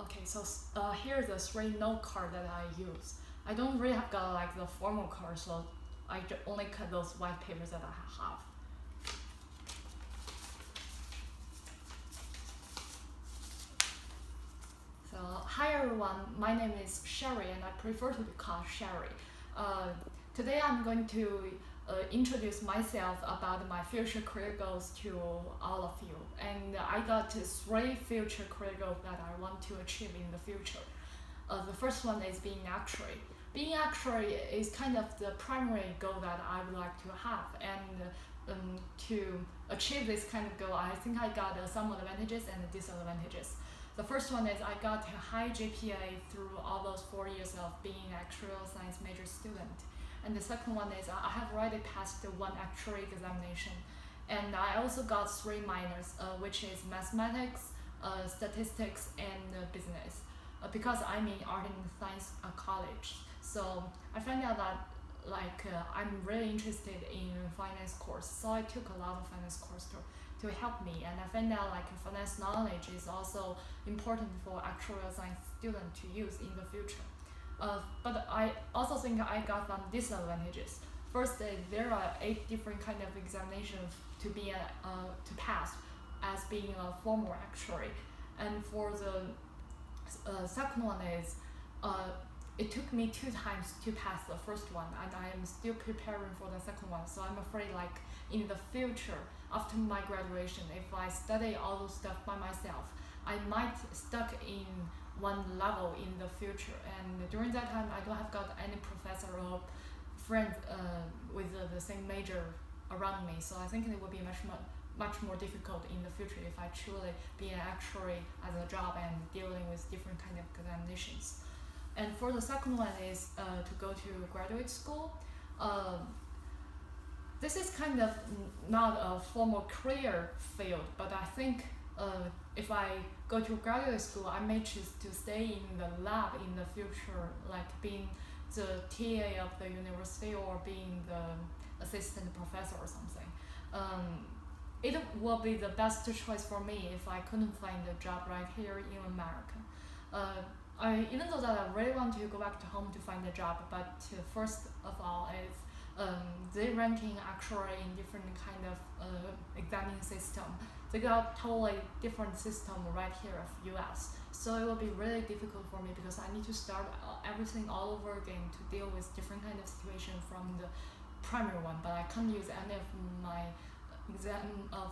Okay, so here's the three note card that I use. I don't really have got like the formal card, so only cut those white papers that I have. So hi everyone, my name is Sherry and I prefer to be called Sherry. Uh, Today I'm going to introduce myself about my future career goals to all of you. And I got three future career goals that I want to achieve in the future. The first one is being actuary. Being actuary is kind of the primary goal that I would like to have, and to achieve this kind of goal, I think I got some advantages and disadvantages. The first one is I got a high GPA through all those 4 years of being an actuarial science major student. And the second one is I have already passed one actuary examination. And I also got three minors, which is mathematics, statistics, and business. Because I'm in art and science college. So I found out that I'm really interested in finance course. So I took a lot of finance course to help me, and I found out like finance knowledge is also important for actuarial science student to use in the future. But I also think I got some disadvantages. First, there are 8 different kind of examinations to pass as being a formal actuary, and for the second one is it took me 2 times to pass the first one, and I am still preparing for the second one. So I'm afraid like in the future, after my graduation, if I study all those stuff by myself, I might stuck in one level in the future. And during that time, I don't have got any professor or friend with the same major around me. So I think it will be much more difficult in the future if I truly be an actuary as a job and dealing with different kind of examinations. And for the second one is to go to graduate school. This is kind of not a formal career field, but I think if I go to graduate school, I may choose to stay in the lab in the future, like being the TA of the university or being the assistant professor or something. It will be the best choice for me if I couldn't find a job right here in America. Even though that I really want to go back to home to find a job, but first of all is they ranking actually in different kind of examining system. They got totally different system right here of US. So it will be really difficult for me because I need to start everything all over again to deal with different kind of situation from the primary one. But I can't use any of my exam of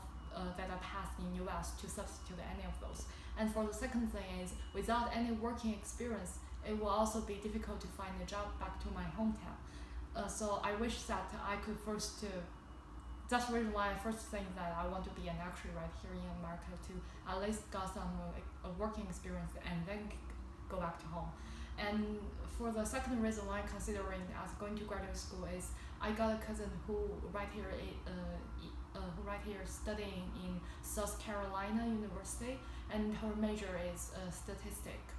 that I passed in US to substitute any of those. And for the second thing is, without any working experience, it will also be difficult to find a job back to my hometown. So I wish that I could first that's the reason why I first think that I want to be an actuary right here in America to at least got some working experience and then go back to home. And for the second reason why I'm considering as going to graduate school is I got a cousin who right here studying in South Carolina University, and her major is statistics.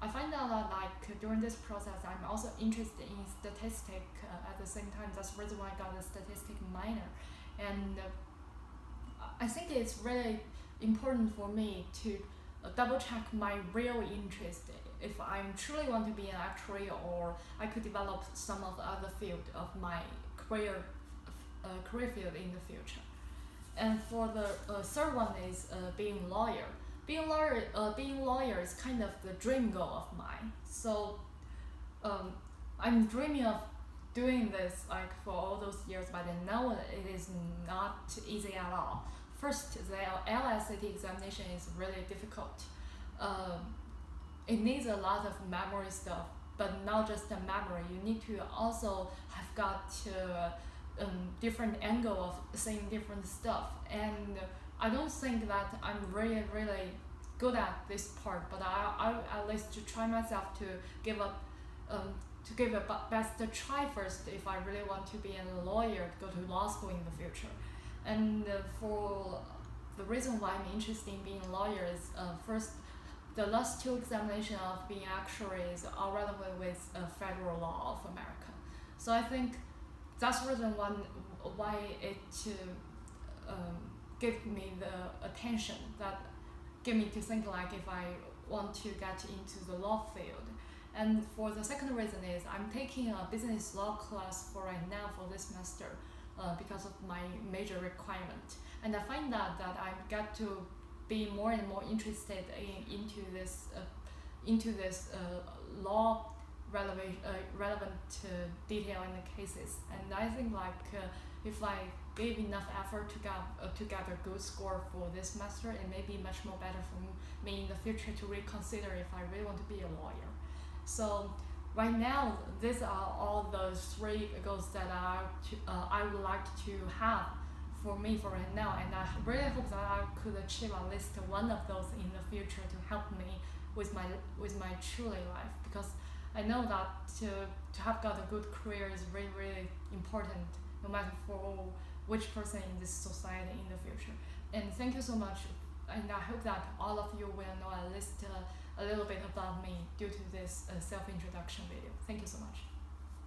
I find out that like during this process, I'm also interested in statistics at the same time. That's the reason why I got a statistics minor, and I think it's really important for me to double check my real interest if I truly want to be an actuary or I could develop some of the other field of my career field in the future. And for the third one is being lawyer. Being lawyer is kind of the dream goal of mine. So I'm dreaming of doing this like for all those years, but I know it is not easy at all. First, the LSAT examination is really difficult. It needs a lot of memory stuff, but not just the memory. You need to also have got different angle of saying different stuff. And I don't think that I'm really good at this part, but I at least to try myself to give up to give a best try first if I really want to be a lawyer, go to law school in the future. And for the reason why I'm interested in being a lawyer is first, the last 2 examination of being actuary is all relevant with federal law of America. So I think that's the reason why it gave me the attention that give me to think like if I want to get into the law field. And for the second reason is I'm taking a business law class for right now for this semester because of my major requirement. And I find that I get to be more and more interested into this law relevant detail in the cases. And I think like if I gave enough effort to get a good score for this semester, it may be much more better for me in the future to reconsider if I really want to be a lawyer. So right now, these are all the three goals that I would like to have for me for right now, and I really hope that I could achieve at least one of those in the future to help me with my truly life, because I know that to have got a good career is really really important, no matter for which person in this society in the future. And thank you so much, and I hope that all of you will know at least a little bit about me due to this self-introduction video. Thank you so much.